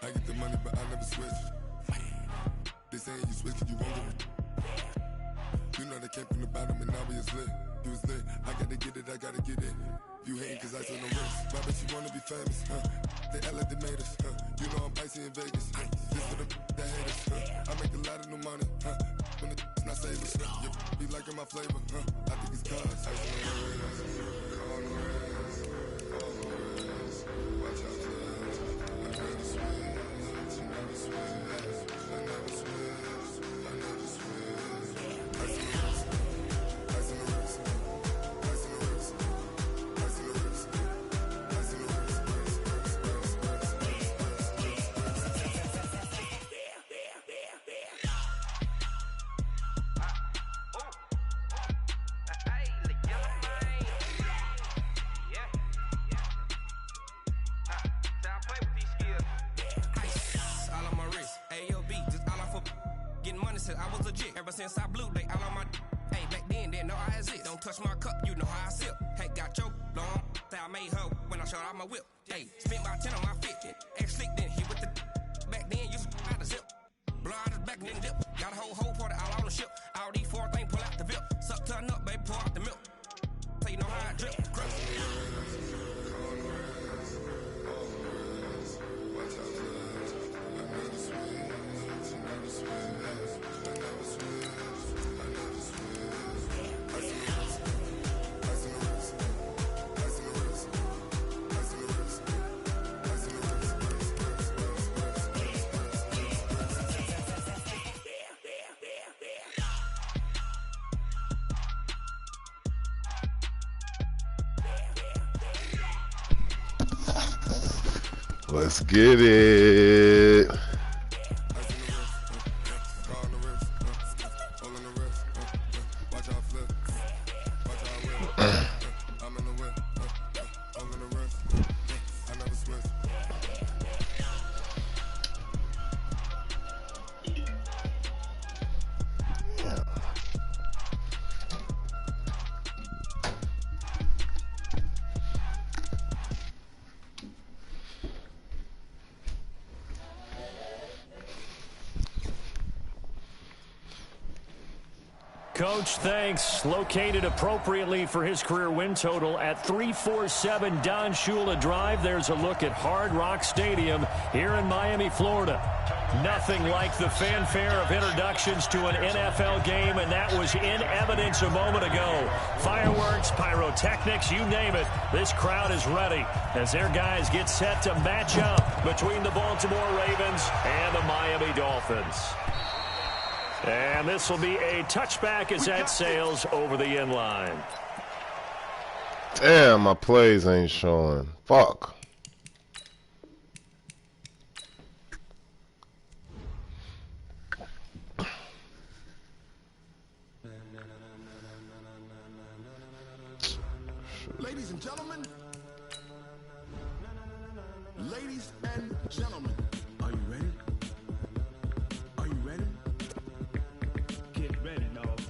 I get the money, but I never switch. They saying you switch, you won't get it. You know they came from the bottom and now we is lit. You was lit, I gotta get it, I gotta get it. You hating cause I still no wrist. Why bet you wanna be famous, huh? They act like they made us, huh? You know I'm icy in Vegas, This for the that hate us, I make a lot of new money, When the not save us, You be liking my flavor, I think it's cause ice on the wrist, on the wrist, on the wrist. Watch out for this. I never switch, I never switch, I never switch, I never switch. Ice on the wrist, ice on the wrist, ice on the wrist, ice on the wrist, ice on the wrist, I was legit ever since I blew. They all on my hey back then didn't know I exist. Don't touch my cup, you know how I sip. Hey, got choked long. Say I made her when I showed out my whip. Hey, spent my 10 on my 50. Ex slick then hit with the back then used to out the zip. Blow out his back then dip. Got a whole party all on the ship. All these 4 things pull out the VIP. Suck turn up, baby, pour out the milk. So you know how I drip. Crush. Let's get it. Coach, thanks. Located appropriately for his career win total at 347 Don Shula Drive. There's a look at Hard Rock Stadium here in Miami, Florida. Nothing like the fanfare of introductions to an NFL game, and that was in evidence a moment ago. Fireworks, pyrotechnics, you name it. This crowd is ready as their guys get set to match up between the Baltimore Ravens and the Miami Dolphins. And this will be a touchback as that sails over the end line. Damn, my plays ain't showing. Fuck. Ladies and gentlemen. Ladies and gentlemen. Are you ready? Are you ready? Get ready, dog.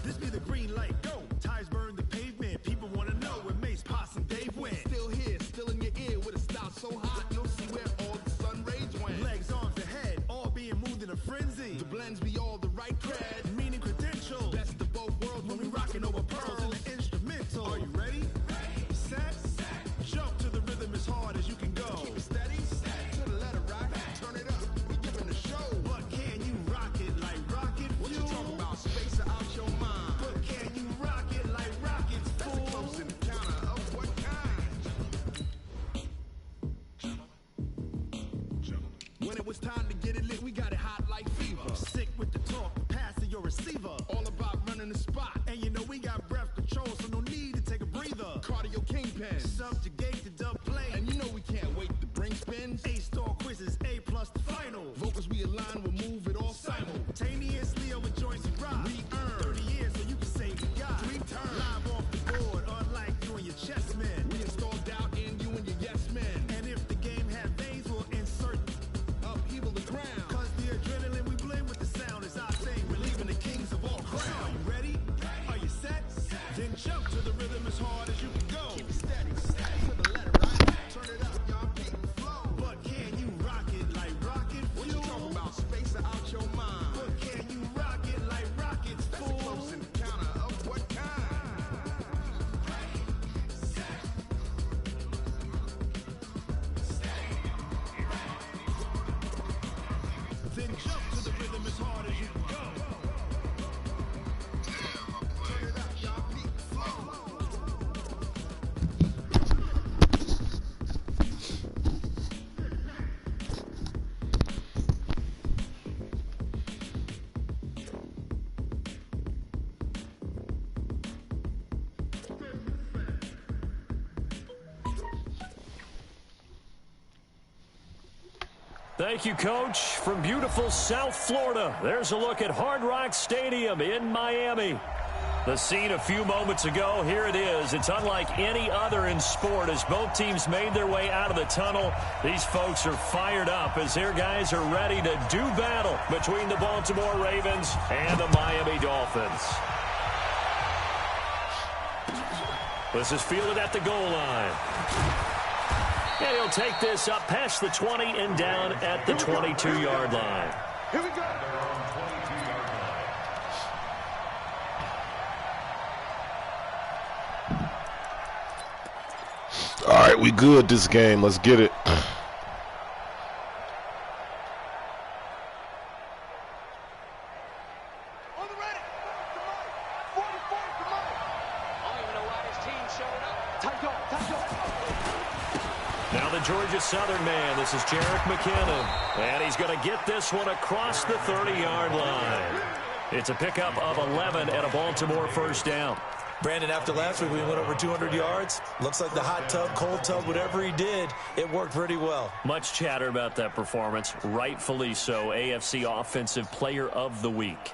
This be the green light, go. Ties burn the pavement. People want to know where Mace, Poss, and Dave went. Still here, still in your ear with a style so hot, you'll see where all the sun rays went. Legs, arms, and head, all being moved in a frenzy. The blends be all the right cred, meaning credentials. Best of both worlds when we rocking over pearls in the instrumental. Are you ready? Set, jump to the rhythm as hard as you can go. Keep it steady, to the letter right, turn it up, we giving the show. But can you rock it like rocket fuel? What you talking about, space or out your mind? But can you rock it like rockets, fool? That's a close encounter of what kind? When it was time to get it lit, we got it hot like fever. Sick with the talk, pass to your receiver. All about running the spot, and you know we got breath control, so no need to take a breather. Cardio kingpin, subjugate the dub plane, and you know we can't wait to bring spins. A-star quizzes, A+ the final. Vocals we align, we'll move it all simultaneously over joints and rock. We earn 30 years, so you can say we got 3 turns live off the board, unlike you and your chess men. We installed out Thank you, Coach. From beautiful South Florida, there's a look at Hard Rock Stadium in Miami. The scene a few moments ago, here it is. It's unlike any other in sport as both teams made their way out of the tunnel. These folks are fired up as their guys are ready to do battle between the Baltimore Ravens and the Miami Dolphins. This is fielded at the goal line. And he'll take this up past the 20 and down at the 22-yard line. Here we go. All right, we good this game. Let's get it. Now the Georgia Southern man, this is Jerick McKinnon. And he's going to get this one across the 30-yard line. It's a pickup of 11 and a Baltimore first down. Brandon, after last week, we went over 200 yards. Looks like the hot tub, cold tub, whatever he did, it worked pretty well. Much chatter about that performance. Rightfully so. AFC Offensive Player of the Week.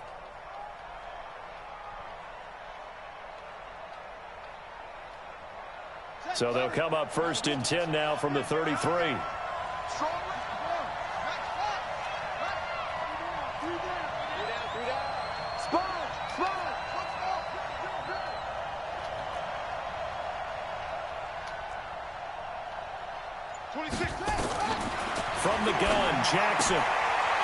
So they'll come up first and 10 now from the 33. 26. From the gun, Jackson.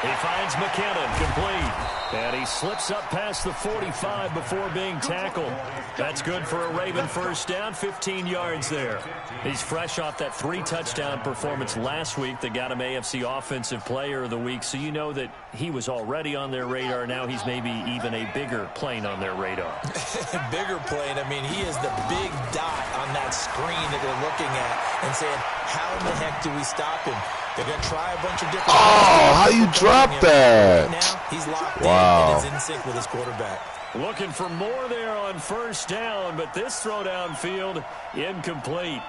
He finds McKinnon, complete. And he slips up past the 45 before being tackled. That's good for a Raven first down, 15 yards there. He's fresh off that 3-touchdown performance last week that got him AFC Offensive Player of the Week, so you know that he was already on their radar. Now he's maybe even a bigger plane on their radar. Bigger plane. I mean, he is the big dot on that screen that they're looking at and saying, how in the heck do we stop him? They're going to try a bunch of different... Oh, how you drop that? Right now, he's locked in Wow. and is in sync with his quarterback. Looking for more there on first down, but this throw downfield incomplete.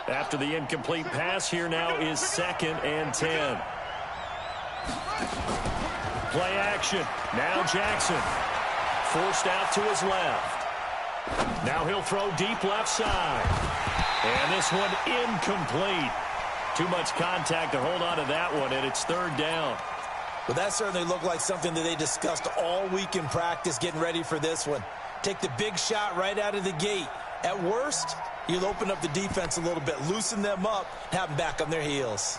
After the incomplete pass, here now is 2nd and 10. Play action. Now Jackson. Forced out to his left. Now he'll throw deep left side. And this one incomplete. Too much contact to hold on to that one, and it's 3rd down. Well, that certainly looked like something that they discussed all week in practice getting ready for this one. Take the big shot right out of the gate. At worst, you'll open up the defense a little bit, loosen them up, have them back on their heels.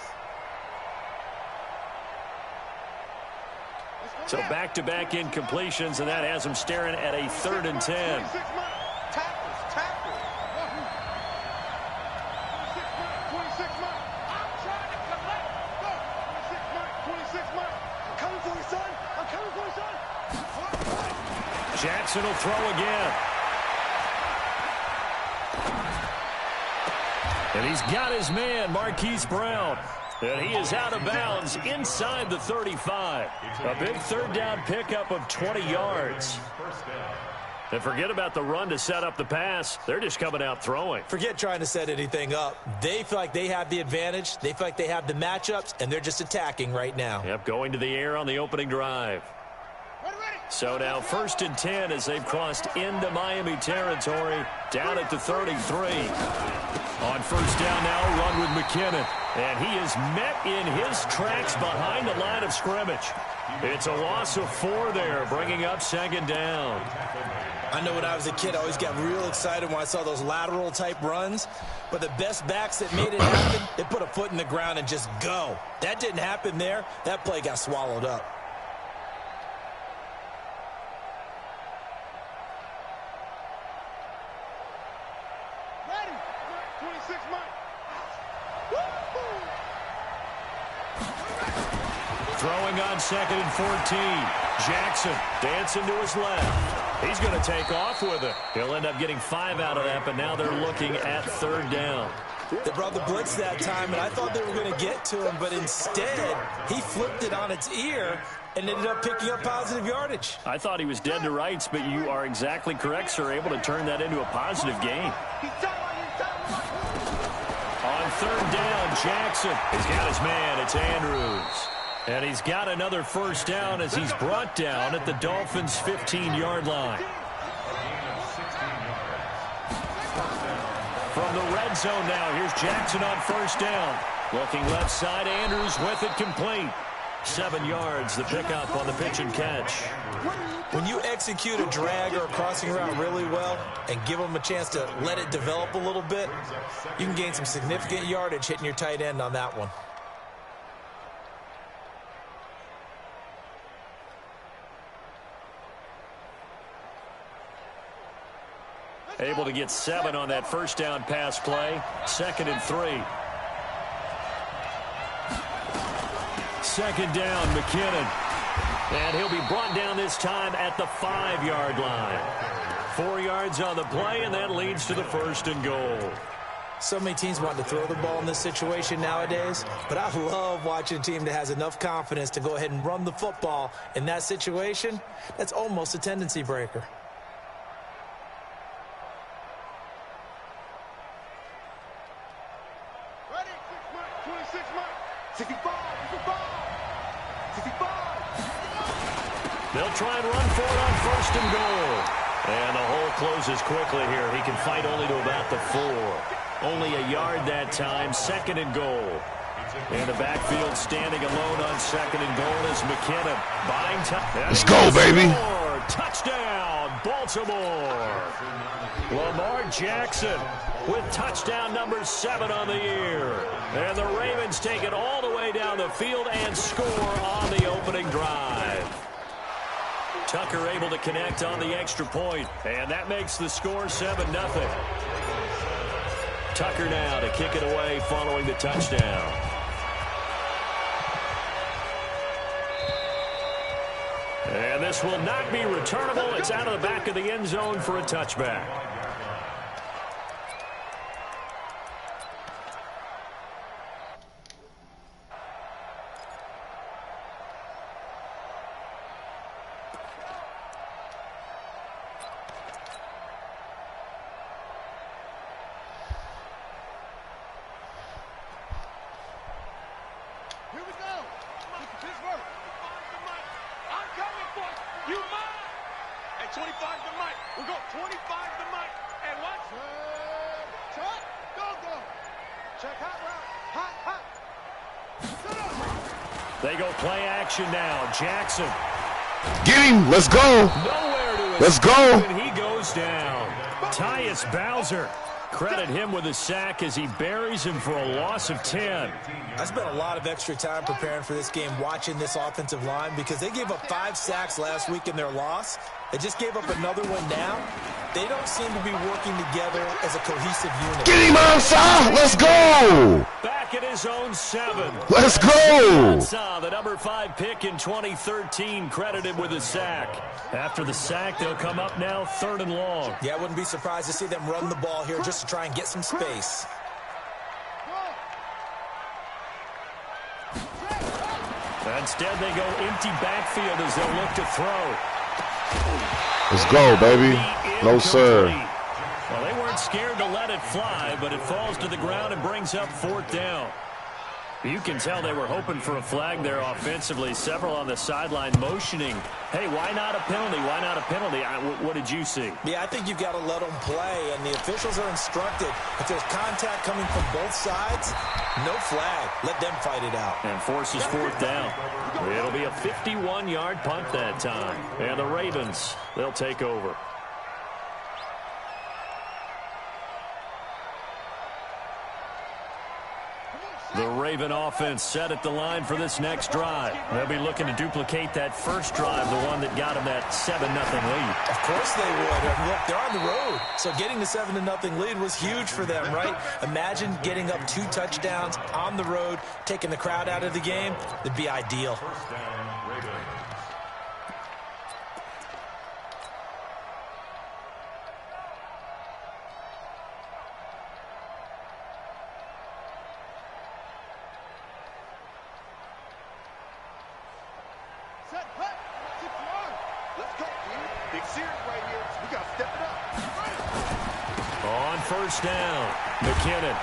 So back-to-back incompletions, and that has them staring at a 3rd and 10. Jackson will throw again. And he's got his man, Marquise Brown. And he is out of bounds inside the 35. A big 3rd down pickup of 20 yards. And forget about the run to set up the pass. They're just coming out throwing. Forget trying to set anything up. They feel like they have the advantage. They feel like they have the matchups, and they're just attacking right now. Yep, going to the air on the opening drive. So now 1st and 10 as they've crossed into Miami territory, down at the 33. On first down now, run with McKinnon. And he is met in his tracks behind the line of scrimmage. It's a loss of 4 there, bringing up 2nd down. I know when I was a kid, I always got real excited when I saw those lateral-type runs. But the best backs that made it happen, they put a foot in the ground and just go. That didn't happen there. That play got swallowed up. Throwing on 2nd and 14. Jackson dancing to his left. He's going to take off with it. He'll end up getting 5 out of that, but now they're looking at 3rd down. They brought the blitz that time, and I thought they were going to get to him, but instead, he flipped it on its ear and ended up picking up positive yardage. I thought he was dead to rights, but you are exactly correct, sir. Able to turn that into a positive gain. third down. Jackson. He's got his man. It's Andrews. And he's got another first down as he's brought down at the Dolphins' 15-yard line. From the red zone now, here's Jackson on first down. Looking left side, Andrews with it complete. 7 yards, the pickup on the pitch and catch. When you execute a drag or a crossing route really well and give them a chance to let it develop a little bit, you can gain some significant yardage hitting your tight end on that one. Able to get 7 on that first down pass play. 2nd and 3. 2nd down, McKinnon. And he'll be brought down this time at the 5-yard line. 4 yards on the play, and that leads to the 1st and goal. So many teams want to throw the ball in this situation nowadays, but I love watching a team that has enough confidence to go ahead and run the football in that situation. That's almost a tendency breaker. They'll try and run for it on 1st and goal. And the hole closes quickly here. He can fight only to about the 4. Only a yard that time. 2nd and goal. And the backfield standing alone on 2nd and goal is McKinnon. Buying time. Let's go, baby. Touchdown, Baltimore. Lamar Jackson with touchdown number 7 on the year. And the Ravens take it all the way down the field and score on the opening drive. Tucker able to connect on the extra point, and that makes the score 7-0. Tucker now to kick it away following the touchdown. And this will not be returnable. It's out of the back of the end zone for a touchback. They go play action now. Jackson. Get him. Let's go. Let's go. And he goes down. Tyus Bowser. Credit him with a sack as he buries him for a loss of 10. I spent a lot of extra time preparing for this game watching this offensive line because they gave up 5 sacks last week in their loss. They just gave up another one now. They don't seem to be working together as a cohesive unit. Get him outside. Let's go. Back at his own 7. Let's go. Ansah, the number 5 pick in 2013, credited with a sack. After the sack, they'll come up now 3rd and long. Yeah, I wouldn't be surprised to see them run the ball here just to try and get some space. Instead, they go empty backfield as they'll look to throw. Let's go, baby. No, sir. Well, they weren't scared to let it fly, but it falls to the ground and brings up 4th down. You can tell they were hoping for a flag there offensively. Several on the sideline motioning, hey, why not a penalty? Why not a penalty? What did you see? Yeah, I think you've got to let them play, and the officials are instructed. If there's contact coming from both sides, no flag. Let them fight it out. And forces 4th down. It'll be a 51-yard punt that time. And the Ravens, they'll take over. The Raven offense set at the line for this next drive. They'll be looking to duplicate that first drive, the one that got them that 7-0 lead. Of course they would. And look, they're on the road. So getting the 7-0 lead was huge for them, right? Imagine getting up 2 touchdowns on the road, taking the crowd out of the game. That'd be ideal. On first down, McKinnon.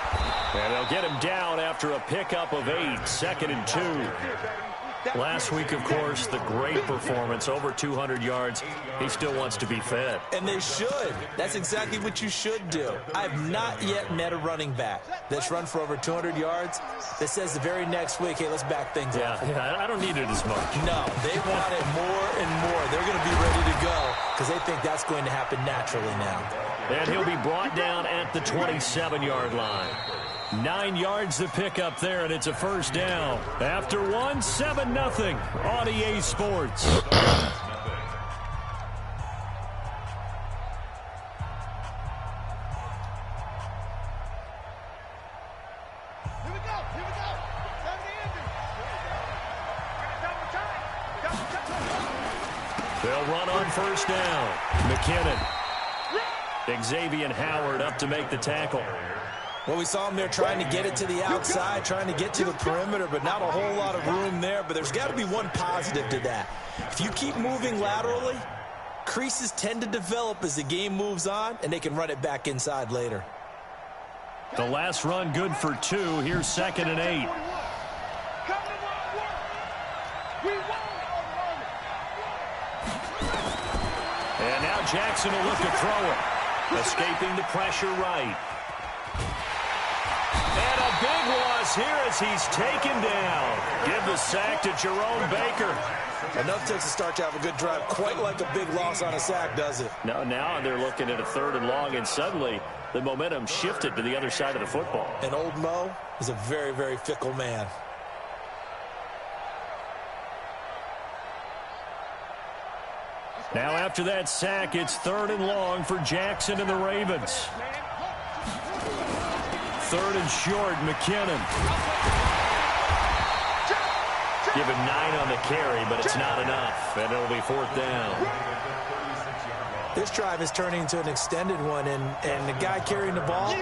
And they'll get him down after a pickup of 8, 2nd and 2. Last week, of course, the great performance, over 200 yards. He still wants to be fed. And they should. That's exactly what you should do. I have not yet met a running back that's run for over 200 yards that says the very next week, hey, let's back things up. Yeah, I don't need it as much. No, they want it more and more. They're going to be ready to go because they think that's going to happen naturally now. And he'll be brought down at the 27-yard line. 9 yards to pick up there, and it's a first down. After 7-0 on EA Sports. Here we go. They'll run on first down. McKinnon. Xavier Howard up to make the tackle. Well, we saw him there trying to get it to the outside, trying to get to the perimeter, but not a whole lot of room there. But there's got to be one positive to that. If you keep moving laterally, creases tend to develop as the game moves on, and they can run it back inside later. The last run good for 2. Here's 2nd and 8. And now Jackson will look to throw it. Escaping the pressure right. And a big loss here as he's taken down. Give the sack to Jerome Baker. Enough takes to start to have a good drive. Quite like a big loss on a sack, does it? No, now they're looking at a 3rd and long, and suddenly the momentum shifted to the other side of the football. And old Mo is a very, very fickle man. Now after that sack, it's 3rd and long for Jackson and the Ravens. 3rd and short, McKinnon. Give him 9 on the carry, but it's not enough, and it'll be 4th down. This drive is turning into an extended one, and the guy carrying the ball,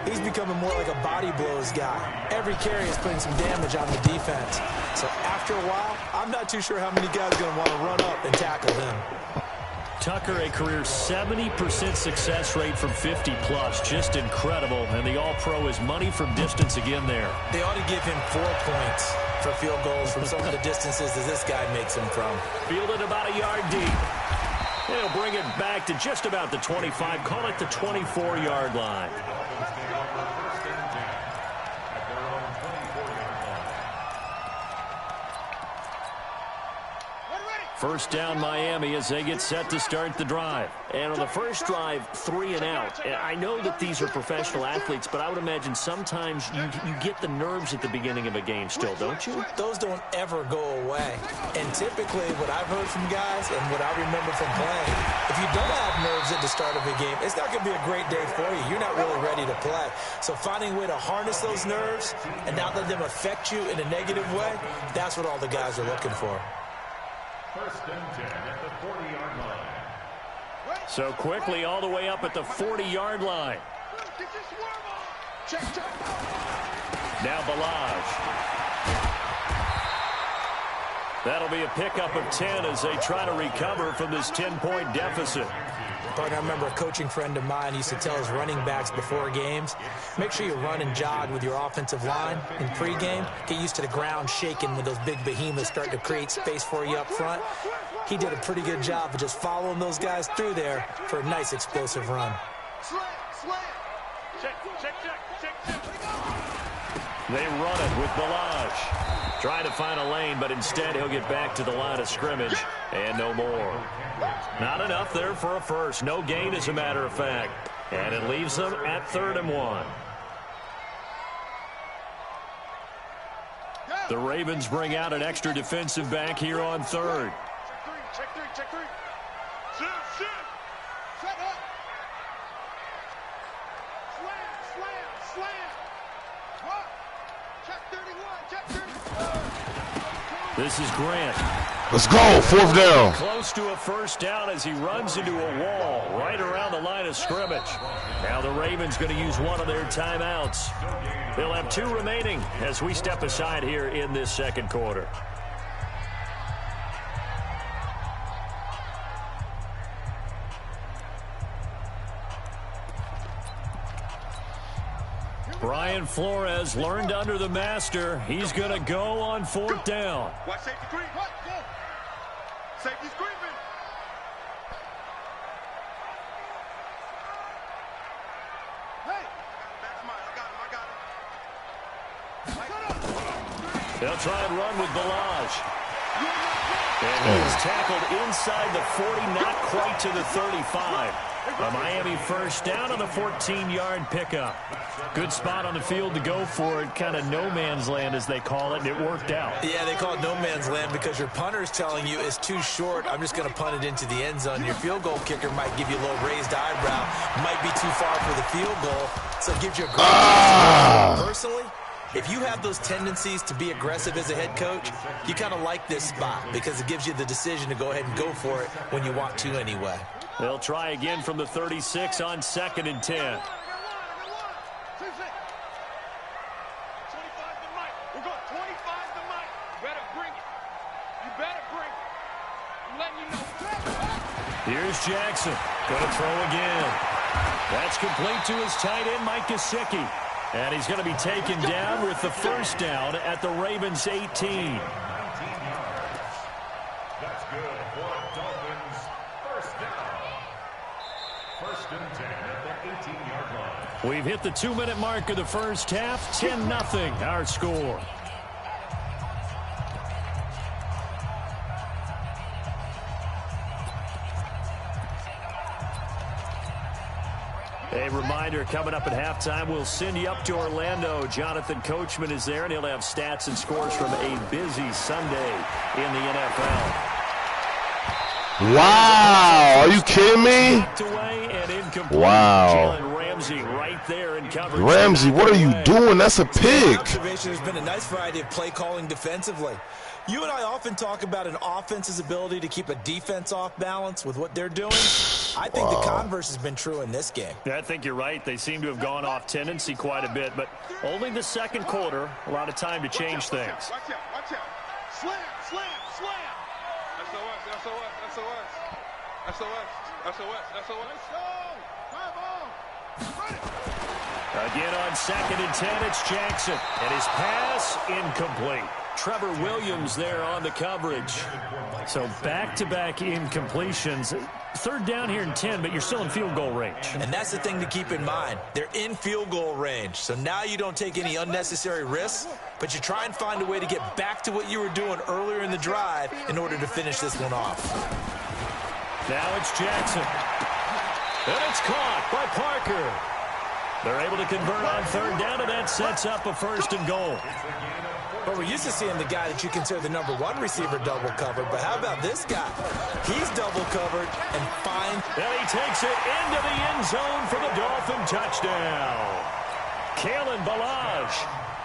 he's becoming more like a body blows guy. Every carry is putting some damage on the defense. So after a while, I'm not too sure how many guys are going to want to run up and tackle him. Tucker, a career 70% success rate from 50-plus. Just incredible. And the All-Pro is money from distance again there. They ought to give him 4 points for field goals from some of the distances that this guy makes them from. Fielded about a yard deep. They'll bring it back to just about the 25. Call it the 24-yard line. First down, Miami, as they get set to start the drive. And on the first drive, 3 and out. And I know that these are professional athletes, but I would imagine sometimes you get the nerves at the beginning of a game still, don't you? Those don't ever go away. And typically, what I've heard from guys and what I remember from playing, if you don't have nerves at the start of a game, it's not going to be a great day for you. You're not really ready to play. So finding a way to harness those nerves and not let them affect you in a negative way, that's what all the guys are looking for. First and 10 at the 40-yard line. So quickly all the way up at the 40-yard line. Now Balaj. That'll be a pickup of 10 as they try to recover from this 10-point deficit. I remember a coaching friend of mine used to tell his running backs before games, make sure you run and jog with your offensive line in pregame. Get used to the ground shaking when those big behemoths start to create space for you up front. He did a pretty good job of just following those guys through there for a nice explosive run. They run it with Balaj. Trying to find a lane, but instead he'll get back to the line of scrimmage and no more. Not enough there for a first. No gain, as a matter of fact. And it leaves them at 3rd and 1. The Ravens bring out an extra defensive back here on 3rd. Check three. Sit. Set up. Slam. What? Check 31. Check 31. This is Grant. Let's go. 4th down. Close to a first down as he runs into a wall right around the line of scrimmage. Now the Ravens going to use one of their timeouts. They'll have 2 remaining as we step aside here in this second quarter. Brian Flores learned under the master. He's going to go on 4th down. Watch safety creep. Safety's creeping. Hey. I got him. They'll try and run with Balaj. And he was tackled inside the 40, not quite to the 35. A Miami first down on the 14-yard pickup. Good spot on the field to go for it. Kind of no man's land, as they call it, and it worked out. Yeah, they call it no man's land because your punter's telling you it's too short. I'm just going to punt it into the end zone. Your field goal kicker might give you a little raised eyebrow. Might be too far for the field goal, so it gives you a great personally. If you have those tendencies to be aggressive as a head coach, you kind of like this spot because it gives you the decision to go ahead and go for it when you want to anyway. They'll try again from the 36 on 2nd and 10. 25 to Mike. We're going 25 to Mike. You better bring it. You better bring it. I'm letting you know. Here's Jackson. Going to throw again. That's complete to his tight end, Mike Gesicki. And he's going to be taken down with the first down at the Ravens' 18. 19 yards. That's good for Dolphins. First down. 1st and 10 at the 18-yard line. We've hit the 2-minute mark of the first half. 10-0 our score. A reminder, coming up at halftime, we'll send you up to Orlando. Jonathan Coachman is there, and he'll have stats and scores from a busy Sunday in the NFL. Wow, are you kidding me? Wow. Jalen Ramsey right there in coverage. Ramsey, what are you doing? That's a pick. Observation, there's been a nice variety of play calling defensively. You and I often talk about an offense's ability to keep a defense off balance with what they're doing. I think the converse has been true in this game. Yeah, I think you're right. They seem to have gone off tendency quite a bit, but only the second quarter, a lot of time to change things. Watch out, watch out. Slam, slam, slam. SOS, SOS, SOS. SOS, SOS, SOS. Let's go. Come on. Again on 2nd and 10, it's Jackson. And his pass incomplete. Trevor Williams there on the coverage. So back-to-back incompletions. 3rd down here in 10, but you're still in field goal range. And that's the thing to keep in mind. They're in field goal range. So now you don't take any unnecessary risks, but you try and find a way to get back to what you were doing earlier in the drive in order to finish this one off. Now it's Jackson. And it's caught by Parker. They're able to convert on 3rd down, and that sets up a 1st and goal. Well, we're used to seeing the guy that you consider the #1 receiver double covered, but how about this guy? He's double covered and fine. And he takes it into the end zone for the Dolphin touchdown. Kalen Balaj,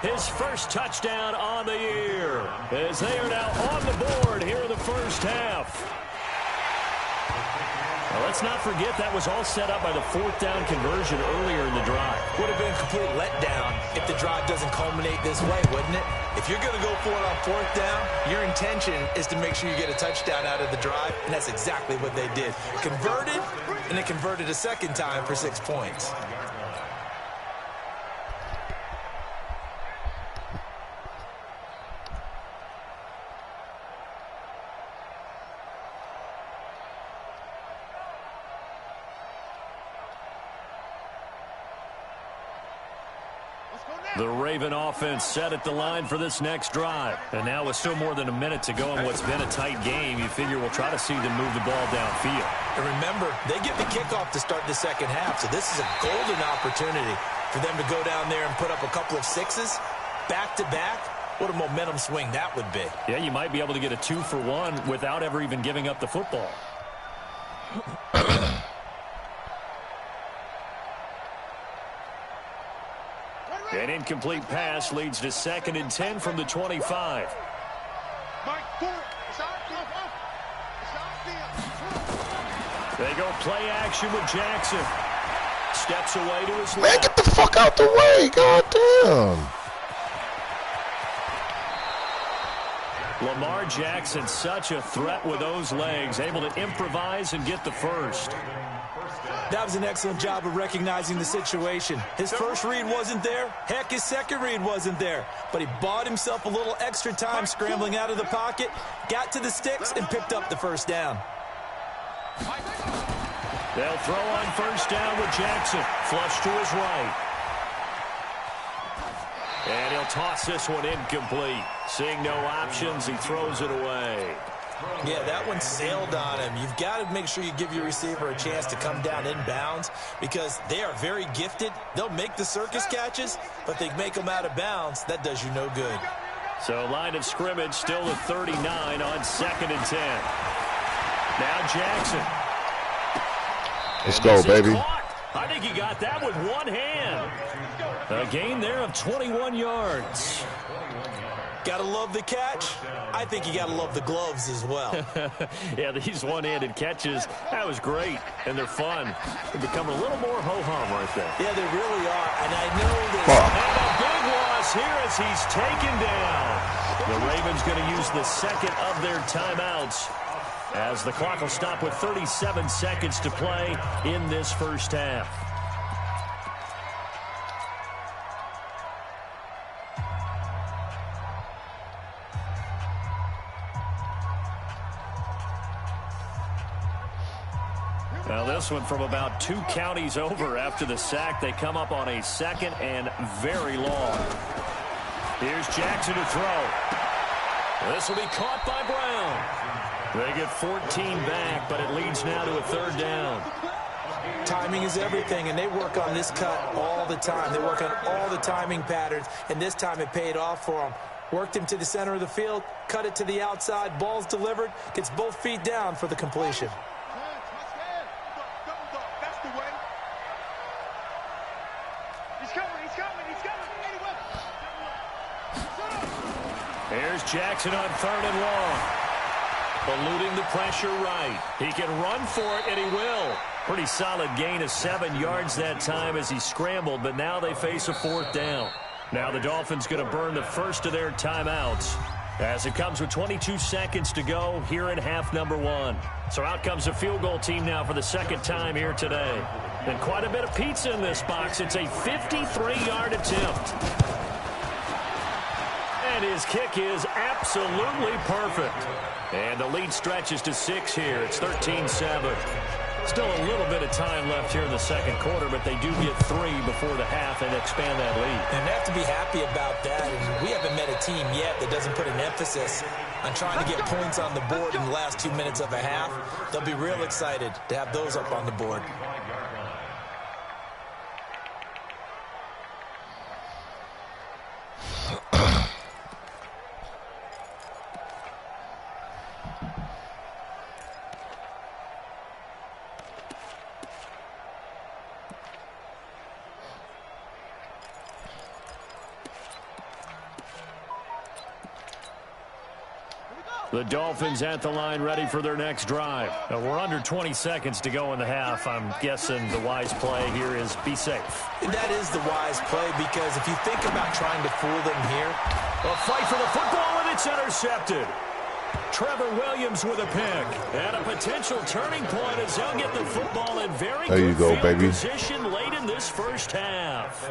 his first touchdown on the year, as they are now on the board here in the first half. Well, let's not forget that was all set up by the 4th down conversion earlier in the drive. Would have been a complete letdown if the drive doesn't culminate this way, wouldn't it? If you're going to go for it on 4th down, your intention is to make sure you get a touchdown out of the drive, and that's exactly what they did. Converted, and it converted a second time for 6 points. The Raven offense set at the line for this next drive. And now with still more than a minute to go in what's been a tight game, you figure we'll try to see them move the ball downfield. And remember, they get the kickoff to start the second half, so this is a golden opportunity for them to go down there and put up a couple of sixes back-to-back. What a momentum swing that would be. Yeah, you might be able to get a 2-for-1 without ever even giving up the football. An incomplete pass leads to 2nd and 10 from the 25. They go play action with Jackson. Steps away to his left. Man, get the fuck out the way. God damn. Lamar Jackson, such a threat with those legs, able to improvise and get the first. That was an excellent job of recognizing the situation. His first read wasn't there. Heck, his second read wasn't there. But he bought himself a little extra time scrambling out of the pocket, got to the sticks, and picked up the first down. They'll throw on first down with Jackson. Flush to his right. And he'll toss this one incomplete. Seeing no options, he throws it away. Yeah, that one sailed on him. You've got to make sure you give your receiver a chance to come down inbounds because they are very gifted. They'll make the circus catches, but they make them out of bounds. That does you no good. So line of scrimmage still to 39 on 2nd and 10. Now Jackson. Let's go, baby. I think he got that with one hand. A gain there of 21 yards. Gotta love the catch. I think you gotta love the gloves as well. Yeah, these one-handed catches, that was great, and they're fun. They're becoming a little more ho-hum right there. Yeah, they really are, and I know this. And a big loss here as he's taken down. The Ravens going to use the second of their timeouts as the clock will stop with 37 seconds to play in this first half. Now this one from about 2 counties over after the sack. They come up on a 2nd and very long. Here's Jackson to throw. This will be caught by Brown. They get 14 back, but it leads now to a 3rd down. Timing is everything, and they work on this cut all the time. They work on all the timing patterns, and this time it paid off for them. Worked him to the center of the field, cut it to the outside, ball's delivered, gets both feet down for the completion. Here's Jackson on 3rd and long. Eluding the pressure right. He can run for it, and he will. Pretty solid gain of 7 yards that time as he scrambled, but now they face a 4th down. Now the Dolphins going to burn the first of their timeouts as it comes with 22 seconds to go here in half number 1. So out comes the field goal team now for the 2nd time here today. And quite a bit of pizza in this box. It's a 53-yard attempt. And his kick is absolutely perfect. And the lead stretches to 6 here. It's 13-7. Still a little bit of time left here in the 2nd quarter, but they do get 3 before the half and expand that lead. And they have to be happy about that. And we haven't met a team yet that doesn't put an emphasis on trying to get points on the board in the last 2 minutes of a half. They'll be real excited to have those up on the board. The Dolphins at the line ready for their next drive. We're under 20 seconds to go in the half. I'm guessing the wise play here is be safe. And that is the wise play because if you think about trying to fool them here. A fight for the football, and it's intercepted. Trevor Williams with a pick. And a potential turning point as they'll get the football in very good field position late in this first half.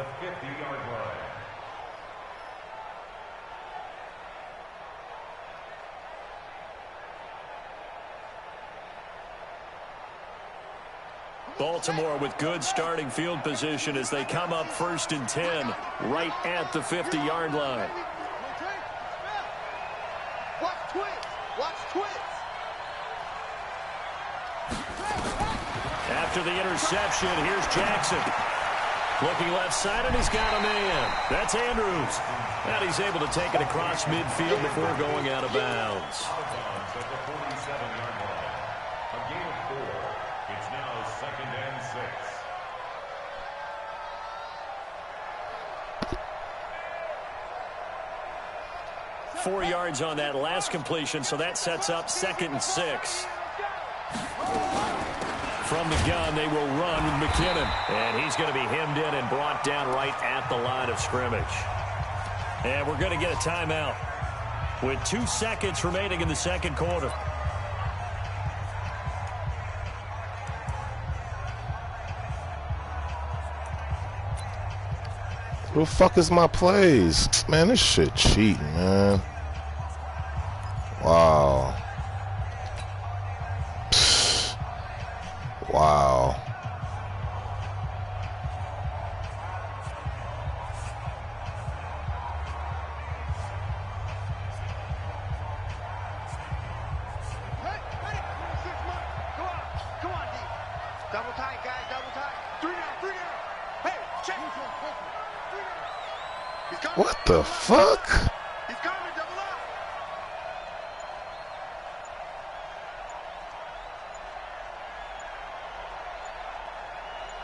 Baltimore with good starting field position as they come up 1st and 10 right at the 50-yard line. Watch twits. Watch twits. After the interception, here's Jackson. Looking left side, and he's got a man. That's Andrews. And he's able to take it across midfield before going out of bounds. A gain of 4. It's now 2nd and 6. 4 yards on that last completion, so that sets up 2nd and 6. From the gun, they will run with McKinnon. And he's going to be hemmed in and brought down right at the line of scrimmage. And we're going to get a timeout with 2 seconds remaining in the 2nd quarter. Who the fuck is my plays? Man, this shit cheating, man. Wow. Wow. Double tight, guys, double tight. 3 down, 3 down. Hey, check. He's coming. What the fuck? He's coming, double up.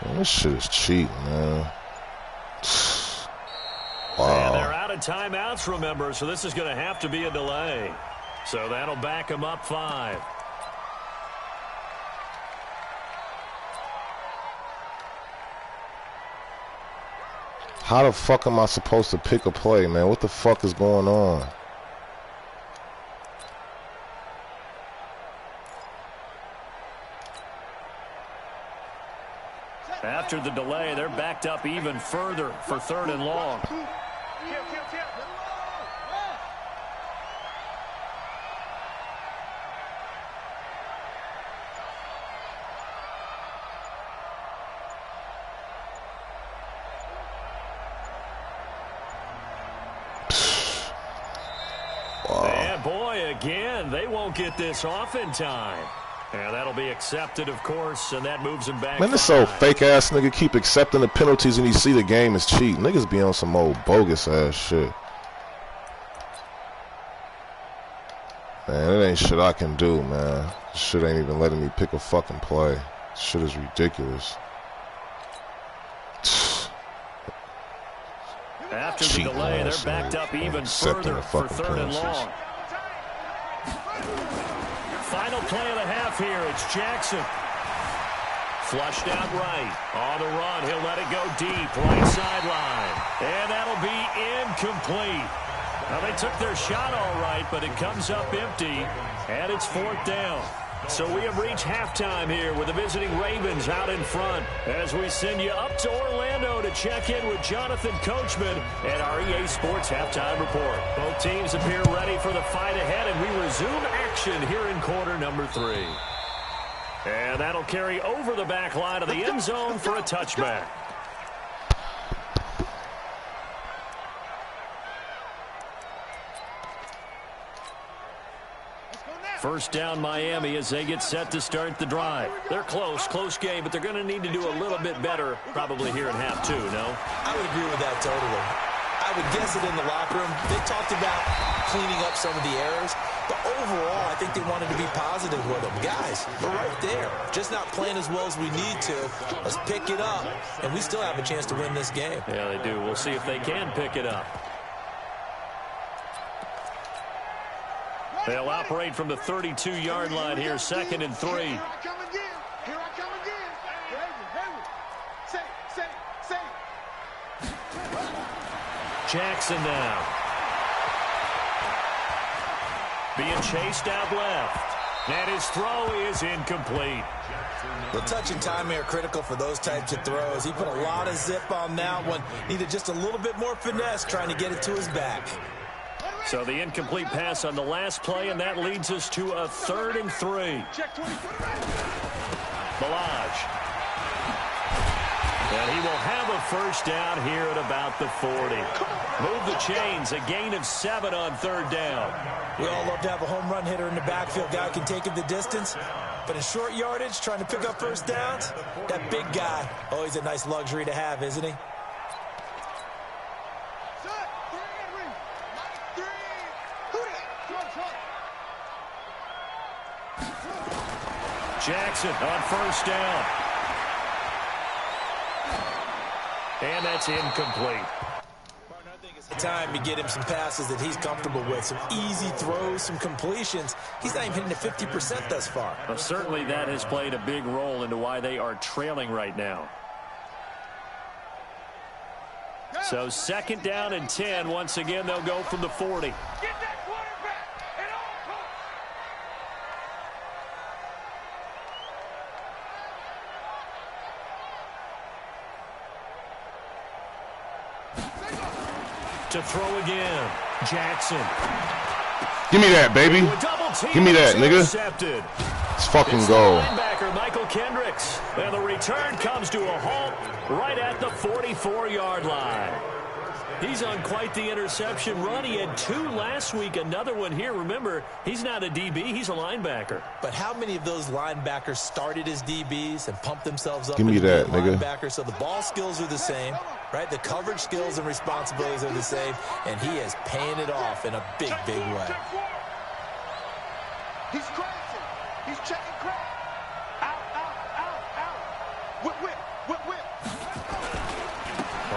Man, this shit is cheating, man. Wow. And they're out of timeouts, remember, so this is going to have to be a delay. So that'll back them up 5. How the fuck am I supposed to pick a play, man? What the fuck is going on? After the delay, they're backed up even further for 3rd and long. And boy, again, they won't get this off in time. And that'll be accepted, of course, and that moves him back. Man, this old fake-ass nigga keep accepting the penalties and you see the game is cheap. Niggas be on some old bogus-ass shit. Man, it ain't shit I can do, man. This shit ain't even letting me pick a fucking play. This shit is ridiculous. After the delay, they're backed up even further for 3rd and long. Final play of the half here. It's Jackson. Flushed out right. On the run. He'll let it go deep. Right sideline. And that'll be incomplete. Now, they took their shot all right, but it comes up empty. And it's 4th down. So we have reached halftime here with the visiting Ravens out in front as we send you up to Orlando to check in with Jonathan Coachman at our EA Sports Halftime Report. Both teams appear ready for the fight ahead, and we resume action here in quarter number 3. And that'll carry over the back line of the end zone for a touchback. First down, Miami, as they get set to start the drive. They're close game, but they're going to need to do a little bit better probably here in half 2, no? I would agree with that totally. I would guess it in the locker room. They talked about cleaning up some of the errors, but overall, I think they wanted to be positive with them. Guys, we're right there. Just not playing as well as we need to. Let's pick it up, and we still have a chance to win this game. Yeah, they do. We'll see if they can pick it up. They'll operate from the 32-yard line here, 2nd and 3. Here I come again. Here I come again. Say. Jackson now. Being chased out left. And his throw is incomplete. The touch and time are critical for those types of throws. He put a lot of zip on that one. Needed just a little bit more finesse trying to get it to his back. So the incomplete pass on the last play, and that leads us to a 3rd and 3. Balaj. And he will have a first down here at about the 40. Move the chains, a gain of 7 on 3rd down. We all love to have a home run hitter in the backfield. Guy can take it the distance. But in short yardage, trying to pick up first downs, that big guy, always a nice luxury to have, isn't he? Jackson on first down. And that's incomplete. I think it's time to get him some passes that he's comfortable with. Some easy throws, some completions. He's not even hitting the 50% thus far. Well, certainly that has played a big role into why they are trailing right now. So 2nd down and 10. Once again, they'll go from the 40. To throw again. Jackson. Give me that, baby. Give me that, nigga. Intercepted. Let's fucking go. Linebacker Michael Kendricks. And the return comes to a halt right at the 44-yard line. He's on quite the interception run. He had 2 last week, another one here. Remember, he's not a DB, he's a linebacker. But how many of those linebackers started as DBs and pumped themselves up? Give me that, nigga. Linebackers, so the ball skills are the same, right? The coverage skills and responsibilities are the same, and he is paying it off in a big, big way. He's crazy. He's checking crack. Out. Whip.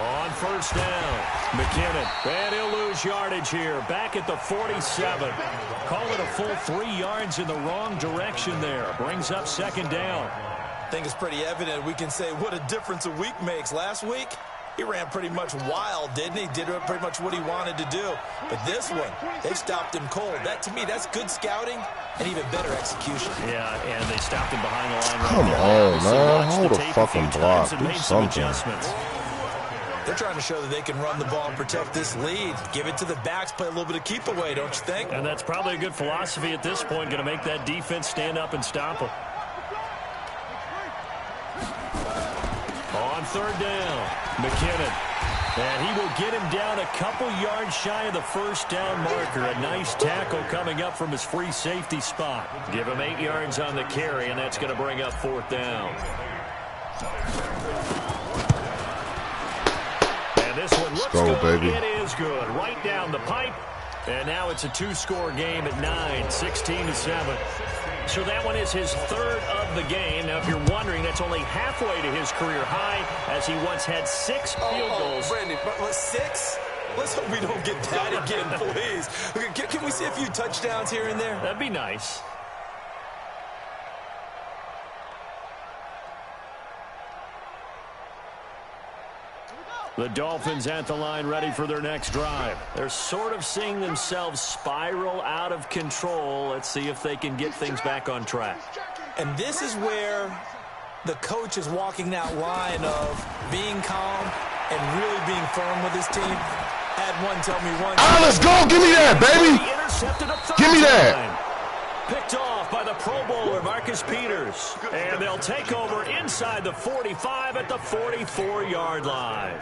On first down, McKinnon. And he'll lose yardage here. Back at the 47. Call it a full 3 yards in the wrong direction there. Brings up second down. I think it's pretty evident. We can say what a difference a week makes. Last week, he ran pretty much wild, didn't he? Did pretty much what he wanted to do. But this one, they stopped him cold. That, to me, that's good scouting and even better execution. Yeah, and they stopped him behind the line. Come on, man. Hold the fucking block. Do something. They're trying to show that they can run the ball and protect this lead. Give it to the backs, play a little bit of keep away, don't you think? And that's probably a good philosophy at this point, going to make that defense stand up and stop them. On third down, McKinnon. And he will get him down a couple yards shy of the first down marker. A nice tackle coming up from his free safety spot. Give him 8 yards on the carry, and that's going to bring up fourth down. And this one looks good. Baby. It is good. Right down the pipe. And now it's a 2-score game at 9, 16-7. So that one is his 3rd of the game. Now, if you're wondering, that's only halfway to his career high, as he once had 6 field goals. Brandon, but 6? Let's hope we don't get that again, please. Can we see a few touchdowns here and there? That'd be nice. The Dolphins at the line, ready for their next drive. They're sort of seeing themselves spiral out of control. Let's see if they can get things back on track. And this is where the coach is walking that line of being calm and really being firm with his team. Add one, tell me one. Let's go. Give me that, baby. Give me that. Picked off by the Pro Bowler, Marcus Peters. And they'll take over inside the 45 at the 44-yard line.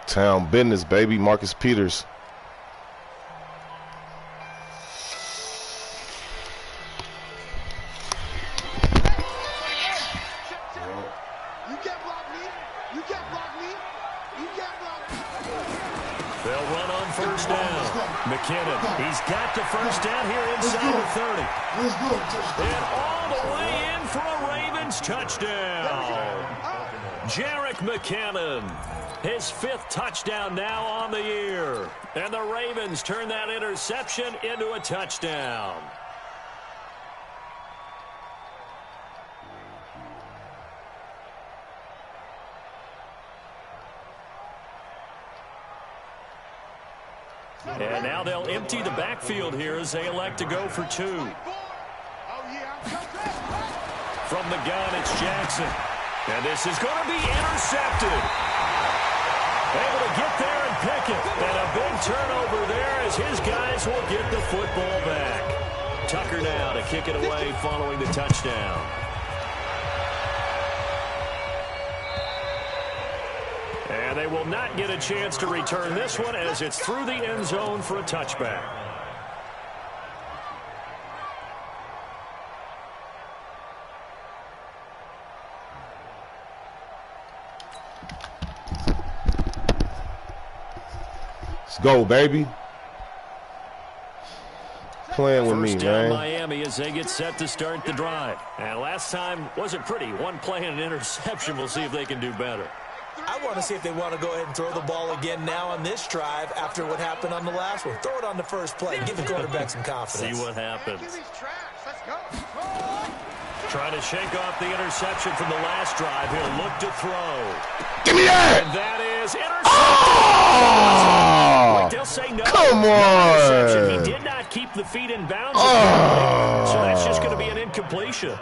Town business, baby. Marcus Peters. They'll run on first down. McKinnon, he's got the first down here inside the 30. And all the way in for a Ravens touchdown. Jerick McKinnon, his 5th touchdown now on the year. And the Ravens turn that interception into a touchdown. And now they'll empty the backfield here as they elect to go for 2. From the gun, it's Jackson. And this is going to be intercepted. Able to get there and pick it. And a big turnover there as his guys will get the football back. Tucker now to kick it away following the touchdown. And they will not get a chance to return this one as it's through the end zone for a touchback. Let's go, baby. Playing with me, First down, man. Miami as they get set to start the drive. And last time wasn't pretty. One play and an interception. We'll see if they can do better. I want to see if they want to go ahead and throw the ball again now on this drive after what happened on the last one. Throw it on the first play. Give the quarterback some confidence. See what happens. Trying to shake off the interception from the last drive. He'll look to throw. Give me that! And that is intercepted. Oh! They'll say no. Come no on! interception. He did not keep the feet in bounds. So that's just going to be an incompletion.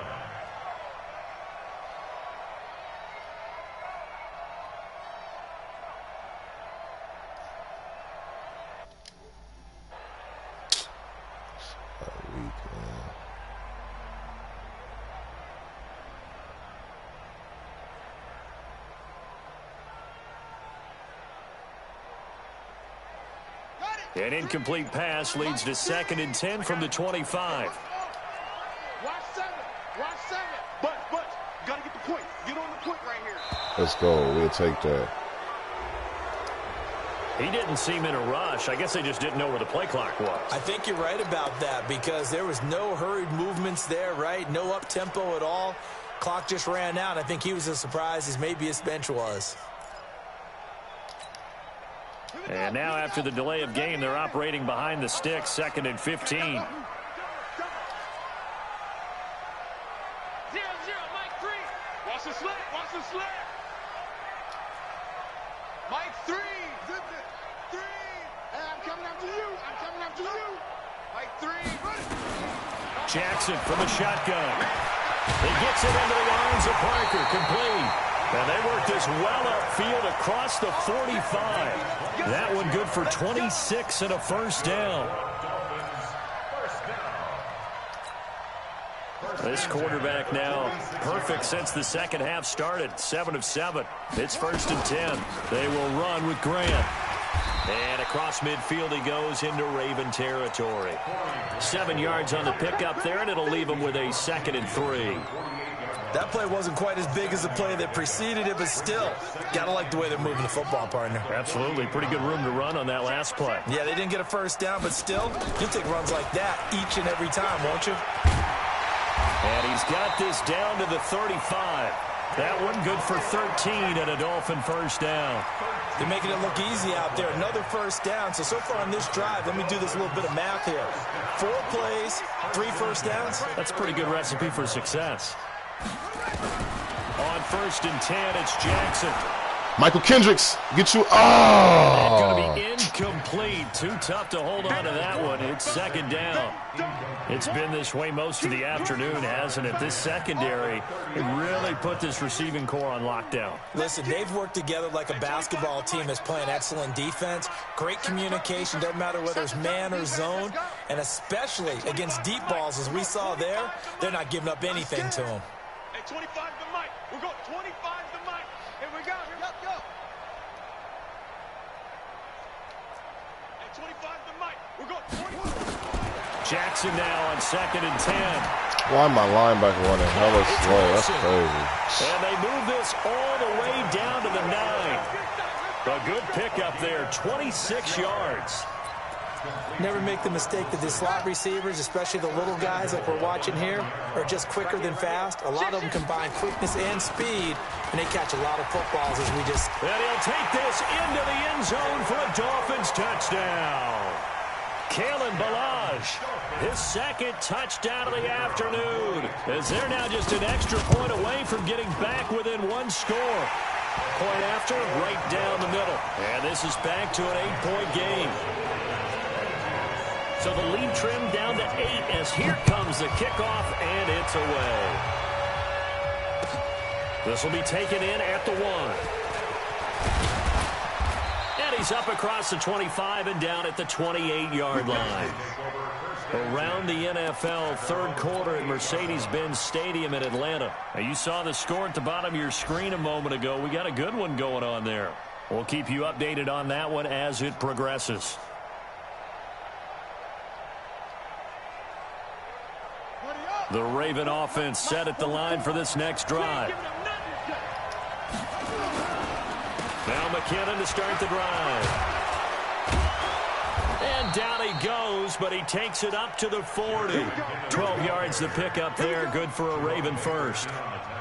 An incomplete pass leads to 2nd and 10 from the 25. Watch 7. Watch 7. But, gotta get the point. Get on the point right here. Let's go. We'll take that. He didn't seem in a rush. I guess they just didn't know where the play clock was. I think you're right about that because there was no hurried movements there, right? No up-tempo at all. Clock just ran out. I think he was as surprised as maybe his bench was. And now after the delay of game, they're operating behind the sticks, 2nd and 15. 0-0, Mike 3. Watch the slant. Watch the slant. Mike 3. 3. Hey, I'm coming after you. I'm coming after you. Mike 3. Jackson from the shotgun. He gets it into the arms of Parker, complete. And they work this well upfield across the 45. That one good for 26 and a first down. This quarterback now perfect since the second half started. 7 of 7. It's 1st and 10. They will run with Grant. And across midfield he goes into Raven territory. 7 yards on the pickup there, and it'll leave him with a 2nd and 3. That play wasn't quite as big as the play that preceded it, but still, gotta like the way they're moving the football, partner. Absolutely. Pretty good room to run on that last play. Yeah, they didn't get a first down, but still, you'll take runs like that each and every time, won't you? And he's got this down to the 35. That one good for 13 and a Dolphin first down. They're making it look easy out there. Another first down. So far on this drive, let me do this little bit of math here. 4 plays, 3 first downs. That's a pretty good recipe for success. On 1st and 10, it's Jackson. Michael Kendricks, get you. Oh! Going to be incomplete. Too tough to hold on to that one. It's 2nd down. It's been this way most of the afternoon, hasn't it? This secondary really put this receiving core on lockdown. Listen, they've worked together like a basketball team that's playing excellent defense. Great communication, doesn't matter whether it's man or zone. And especially against deep balls, as we saw there, they're not giving up anything to them. Hey, 25 to Mike. We're going 25 to Mike. Here we go. Let's go. Hey, 25 to Mike. We're going 25. Jackson now on 2nd and 10. Why my linebacker running hella slow? That's crazy. And they move this all the way down to the 9. A good pickup there, 26 yards. Never make the mistake that the slot receivers, especially the little guys like we're watching here, are just quicker than fast. A lot of them combine quickness and speed, and they catch a lot of footballs as we just... And he'll take this into the end zone for a Dolphins touchdown. Kalen Balaj, his 2nd touchdown of the afternoon, as they're now just an extra point away from getting back within 1 score. Point after, right down the middle. And this is back to an 8-point game. So the lead trimmed down to 8 as here comes the kickoff, and it's away. This will be taken in at the 1. And he's up across the 25 and down at the 28-yard line. Around the NFL, 3rd quarter at Mercedes-Benz Stadium in Atlanta. Now, you saw the score at the bottom of your screen a moment ago. We got a good one going on there. We'll keep you updated on that one as it progresses. The Raven offense set at the line for this next drive. Now McKinnon to start the drive. And down he goes, but he takes it up to the 40. 12 yards to pick up there, good for a Raven first.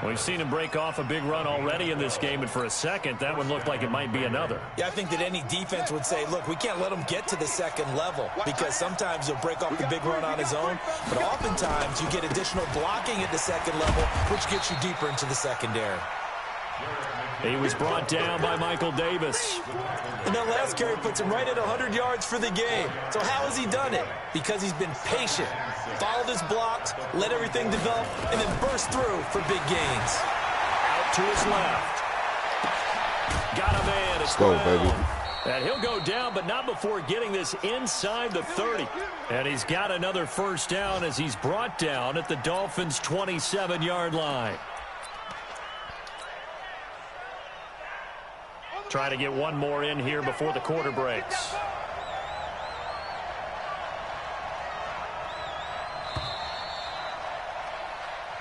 We've seen him break off a big run already in this game, and for a second, that one looked like it might be another. Yeah, I think that any defense would say, look, we can't let him get to the 2nd level because sometimes he'll break off the big run on his own, but oftentimes you get additional blocking at the 2nd level, which gets you deeper into the secondary. He was brought down by Michael Davis. And that last carry puts him right at 100 yards for the game. So how has he done it? Because he's been patient, followed his blocks, let everything develop, and then burst through for big gains. Out to his left. Got a man. Let's go, baby. And he'll go down, but not before getting this inside the 30. And he's got another first down as he's brought down at the Dolphins' 27-yard line. Trying to get one more in here before the quarter breaks.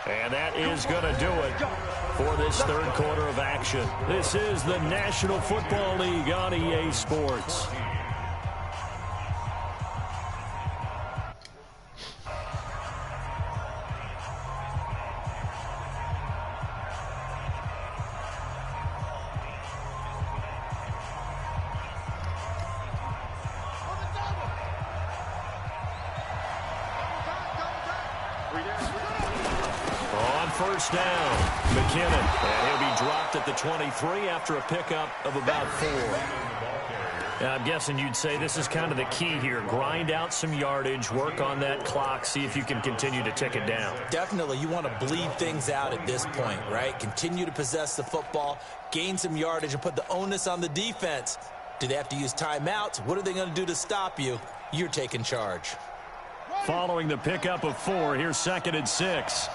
And that is going to do it for this third quarter of action. This is the National Football League on EA Sports. First down, McKinnon, and he'll be dropped at the 23 after a pickup of about 4. Now, I'm guessing you'd say this is kind of the key here. Grind out some yardage, work on that clock, see if you can continue to tick it down. Definitely, you want to bleed things out at this point, right? Continue to possess the football, gain some yardage, and put the onus on the defense. Do they have to use timeouts? What are they going to do to stop you? You're taking charge. Following the pickup of 4, here's 2nd and 6.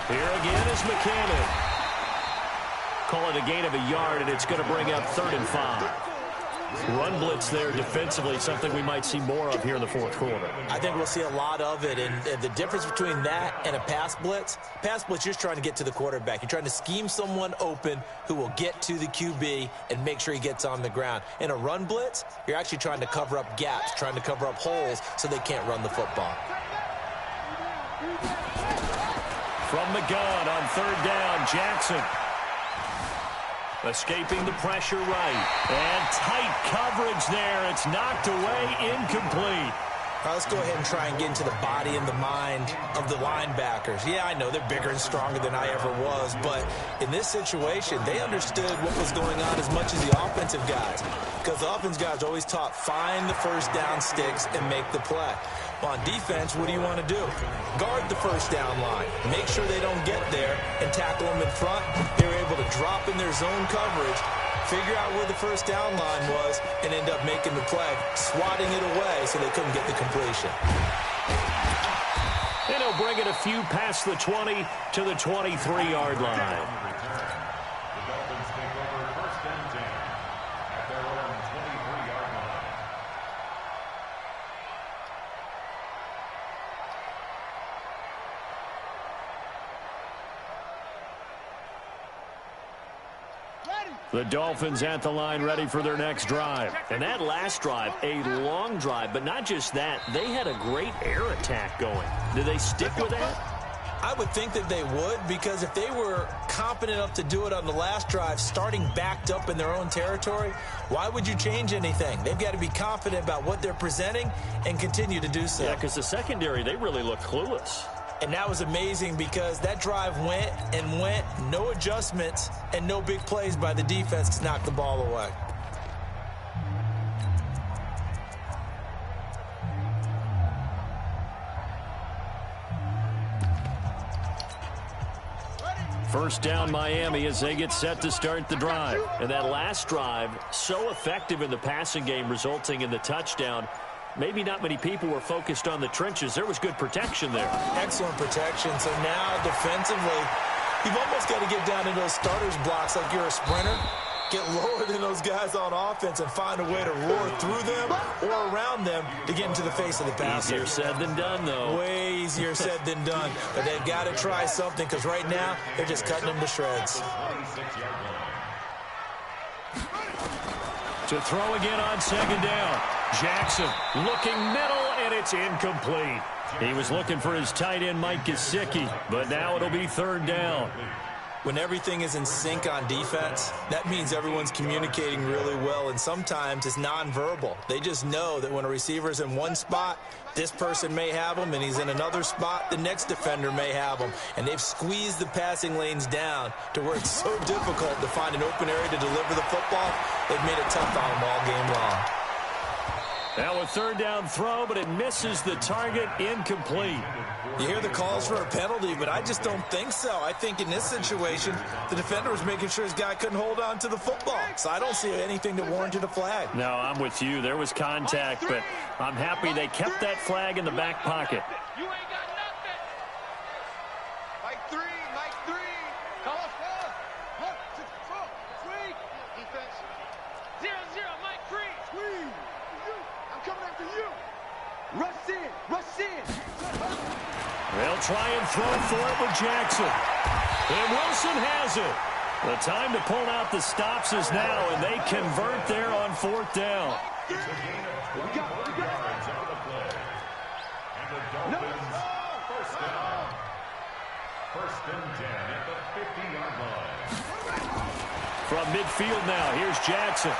Here again is McKinnon. Call it a gain of a yard, and it's going to bring up 3rd and 5. Run blitz there defensively, something we might see more of here in the fourth quarter. I think we'll see a lot of it, and the difference between that and a pass blitz, you're just trying to get to the quarterback. You're trying to scheme someone open who will get to the QB and make sure he gets on the ground. In a run blitz, you're actually trying to cover up gaps, trying to cover up holes so they can't run the football. From the gun on 3rd down, Jackson. Escaping the pressure right. And tight coverage there. It's knocked away, incomplete. All right, let's go ahead and try and get into the body and the mind of the linebackers. Yeah, I know they're bigger and stronger than I ever was, but in this situation, they understood what was going on as much as the offensive guys, because the offensive guys are always taught, find the first down sticks and make the play. On defense, what do you want to do? Guard the first down line. Make sure they don't get there and tackle them in front. They were able to drop in their zone coverage, figure out where the first down line was, and end up making the play, swatting it away so they couldn't get the completion. And he'll bring it a few past the 20 to the 23-yard line. The Dolphins take over 1st and 10 at their own 23-yard line. The Dolphins at the line ready for their next drive. And that last drive, a long drive, but not just that. They had a great air attack going. Do they stick with that? I would think that they would, because if they were confident enough to do it on the last drive, starting backed up in their own territory, why would you change anything? They've got to be confident about what they're presenting and continue to do so. Yeah, because the secondary, they really look clueless. And that was amazing because that drive went and went, no adjustments and no big plays by the defense to knock the ball away. First down Miami as they get set to start the drive. And that last drive, so effective in the passing game, resulting in the touchdown. Maybe not many people were focused on the trenches. There was good protection there. Excellent protection. So now defensively, you've almost got to get down in those starters blocks like you're a sprinter. Get lower than those guys on offense and find a way to roar through them or around them to get into the face of the passer. Easier said than done, though. Way easier said than done. But they've got to try something, because right now they're just cutting them to shreds. To throw again on 2nd down. Jackson looking middle, and it's incomplete. He was looking for his tight end, Mike Gesicki, but now it'll be 3rd down. When everything is in sync on defense, that means everyone's communicating really well, and sometimes it's nonverbal. They just know that when a receiver's in one spot, this person may have him, and he's in another spot, the next defender may have him. And they've squeezed the passing lanes down to where it's so difficult to find an open area to deliver the football. They've made it tough on them all game long. Now a 3rd down throw, but it misses the target, incomplete. You hear the calls for a penalty, but I just don't think so. I think in this situation, the defender was making sure his guy couldn't hold on to the football. So I don't see anything that warranted a flag. No, I'm with you. There was contact, but I'm happy they kept that flag in the back pocket. You ain't got nothing. Mike 3. Call us. 1, 2, 3. Defense. They'll try and throw for it with Jackson. And Wilson has it. The time to pull out the stops is now, and they convert there on 4th down. It's a gain of 24 yards on the play. And the Dolphins, first down. 1st and 10 at the 50-yard line. From midfield now, here's Jackson.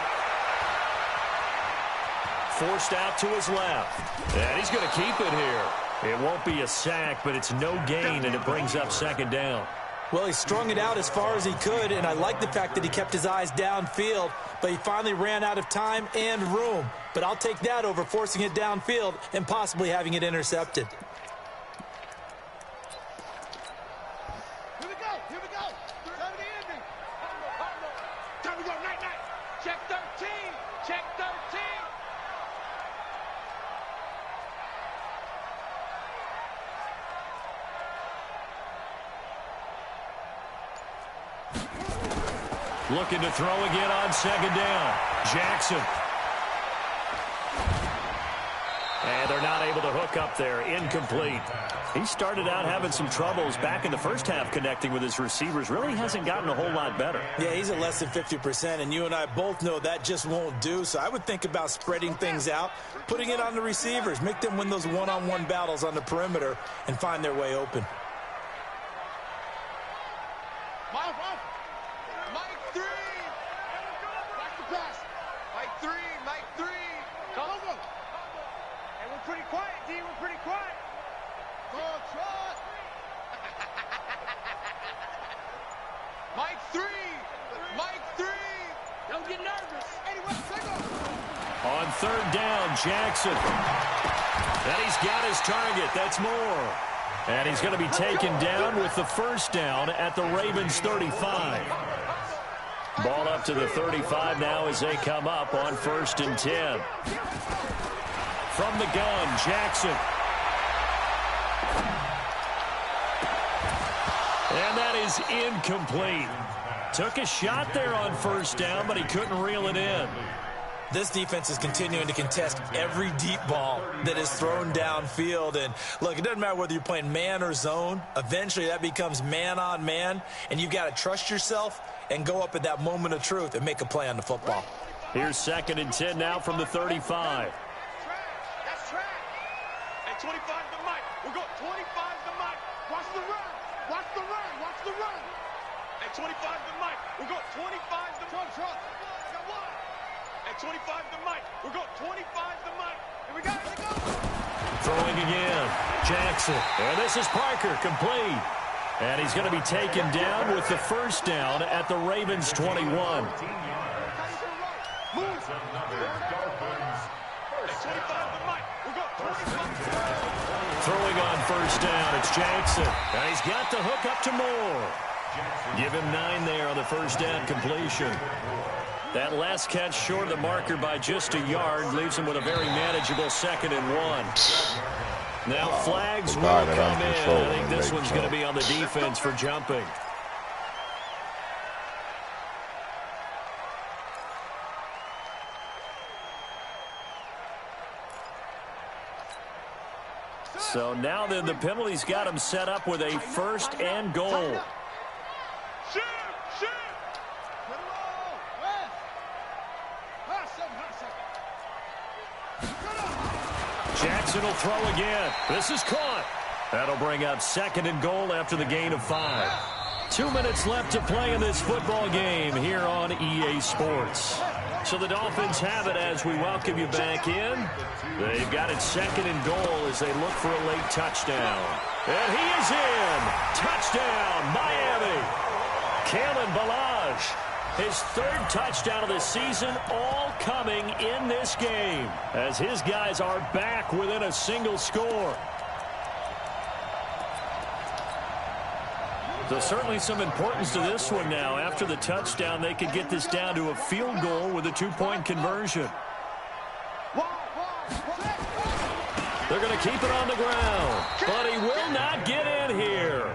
Forced out to his left. And he's going to keep it here. It won't be a sack, but it's no gain, and it brings up 2nd down. Well, he strung it out as far as he could, and I like the fact that he kept his eyes downfield, but he finally ran out of time and room. But I'll take that over forcing it downfield and possibly having it intercepted. Here we go. Here we go. Time to end it. Time to go. Night. Check 13. Check 13. Looking to throw again on 2nd down. Jackson. And they're not able to hook up there. Incomplete. He started out having some troubles back in the first half connecting with his receivers. Really hasn't gotten a whole lot better. Yeah, he's at less than 50%, and you and I both know that just won't do. So I would think about spreading things out, putting it on the receivers, make them win those one-on-one battles on the perimeter, and find their way open. Mike 3. Watch the pass. Mike 3. Come on. Hey, we're pretty quiet, D. We're pretty quiet. Go, Trot. Mike 3. Don't get nervous. Anyway, take off. On 3rd down, Jackson. And he's got his target. That's more. And he's going to be taken down with the 1st down at the Ravens 35. Ball up to the 35 now as they come up on 1st and 10. From the gun, Jackson. And that is incomplete. Took a shot there on 1st down, but he couldn't reel it in. This defense is continuing to contest every deep ball that is thrown downfield. And, look, it doesn't matter whether you're playing man or zone. Eventually, that becomes man-on-man, and you've got to trust yourself and go up at that moment of truth and make a play on the football. Here's 2nd and 10 now from the 35. That's track. At 25 to Mike. We'll go 25 to Mike. Watch the run. At 25 to Mike. We'll go 25 to Trump. At 25 to Mike. We'll go 25 to Mike. Here we go. Throwing again. Jackson. And this is Parker, complete. And he's going to be taken down with the 1st down at the Ravens 21. Throwing on 1st down, it's Jackson. And he's got the hook up to Moore. Give him 9 there on the 1st down completion. That last catch short of the marker by just a yard leaves him with a very manageable 2nd and 1. Now flags will come in. I think this one's going to be on the defense for jumping. So now then the penalty's got him set up with a 1st and goal. Shoot! Jackson will throw again. This is caught. That'll bring up 2nd and goal after the gain of 5. 2 minutes left to play in this football game here on EA Sports. So the Dolphins have it as we welcome you back in. They've got it 2nd and goal as they look for a late touchdown. And he is in. Touchdown, Miami. Kalen Ballage. His 3rd touchdown of the season, all coming in this game as his guys are back within a single score. So certainly some importance to this one now. After the touchdown, they could get this down to a field goal with a 2-point conversion. They're going to keep it on the ground, but he will not get in here.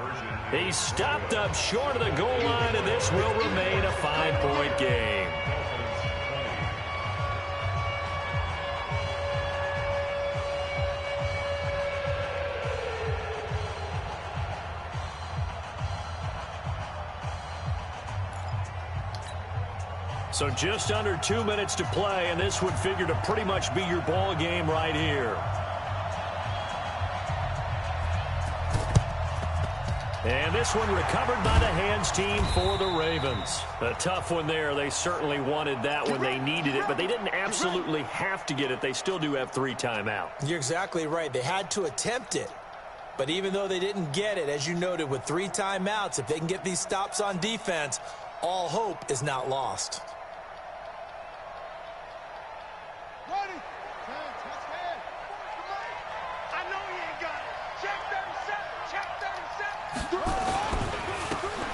He stopped up short of the goal line, and this will remain a 5-point game. So just under 2 minutes to play, and this would figure to pretty much be your ball game right here. And this one recovered by the hands team for the Ravens. A tough one there. They certainly wanted that when they needed it, but they didn't absolutely have to get it. They still do have 3 timeouts. You're exactly right. They had to attempt it. But even though they didn't get it, as you noted, with 3 timeouts, if they can get these stops on defense, all hope is not lost.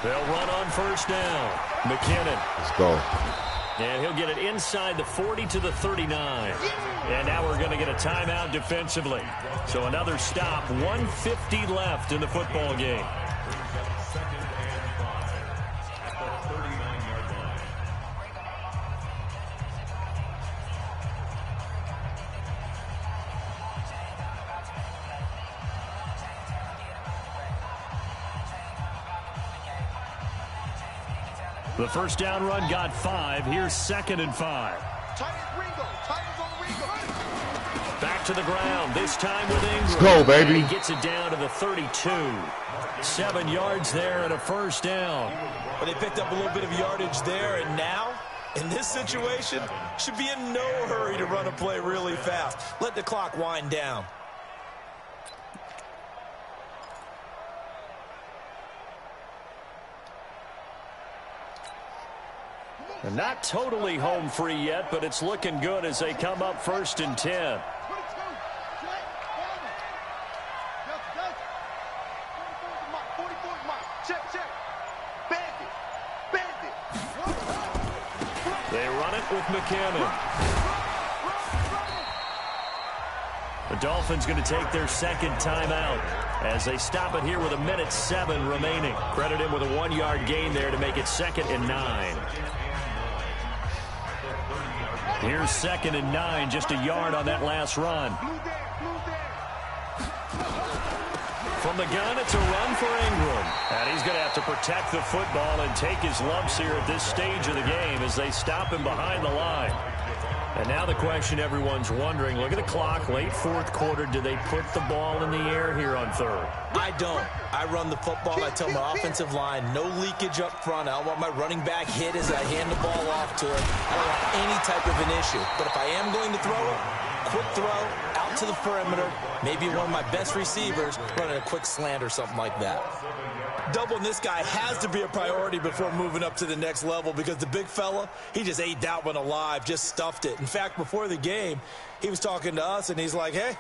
They'll run on first down. McKinnon. Let's go. And he'll get it inside the 40 to the 39. And now we're going to get a timeout defensively. So another stop. 1:50 left in the football game. The first down run got 5. Here's 2nd and 5. Back to the ground, this time with Ingram. Let's go, baby. And he gets it down to the 32. 7 yards there and a first down. But they picked up a little bit of yardage there, and now, in this situation, should be in no hurry to run a play really fast. Let the clock wind down. And not totally home free yet, but it's looking good as they come up 1st and 10. They run it with McKinnon. The Dolphins going to take their 2nd timeout as they stop it here with 1:07 remaining. Credit him with a 1-yard gain there to make it 2nd and 9. Here's 2nd and 9, just a yard on that last run. From the gun, it's a run for Ingram. And he's going to have to protect the football and take his lumps here at this stage of the game as they stop him behind the line. And now the question everyone's wondering, look at the clock, late 4th quarter, do they put the ball in the air here on 3rd? I don't. I run the football, and I tell my offensive line, no leakage up front. I don't want my running back hit as I hand the ball off to him. I don't want any type of an issue. But if I am going to throw it, quick throw, out to the perimeter, maybe one of my best receivers running a quick slant or something like that. Doubling this guy has to be a priority before moving up to the next level because the big fella, he just ate that one alive, just stuffed it. In fact, before the game, he was talking to us, and he's like, hey,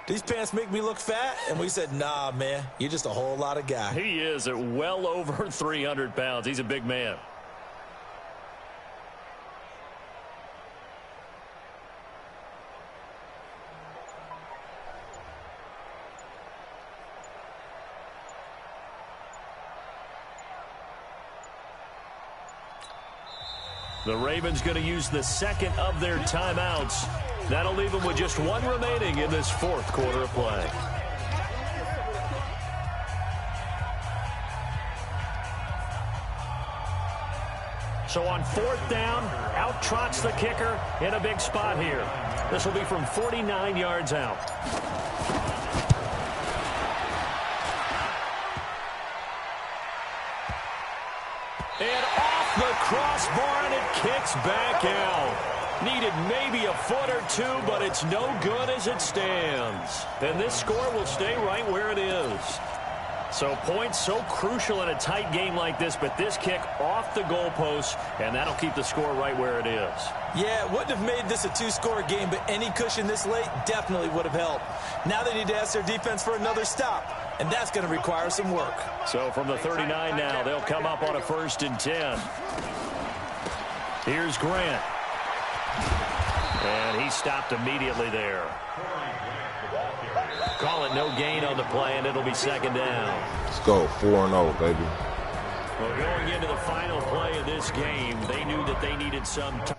these pants make me look fat? And we said, nah, man, you're just a whole lot of guy. He is at well over 300 pounds. He's a big man. The Ravens going to use the 2nd of their timeouts. That'll leave them with just 1 remaining in this 4th quarter of play. So on 4th down, out trots the kicker in a big spot here. This will be from 49 yards out. And off the crossbar, and it kicks back out. Needed maybe a foot or 2, but it's no good as it stands. And this score will stay right where it is. So points so crucial in a tight game like this, but this kick off the goalpost, and that'll keep the score right where it is. Yeah, it wouldn't have made this a 2-score game, but any cushion this late definitely would have helped. Now they need to ask their defense for another stop, and that's going to require some work. So from the 39 now, they'll come up on a 1st and 10. Here's Grant. And he stopped immediately there. Call it no gain on the play, and it'll be 2nd down. Let's go, 4-0, baby. Well, going into the final play of this game, they knew that they needed some time.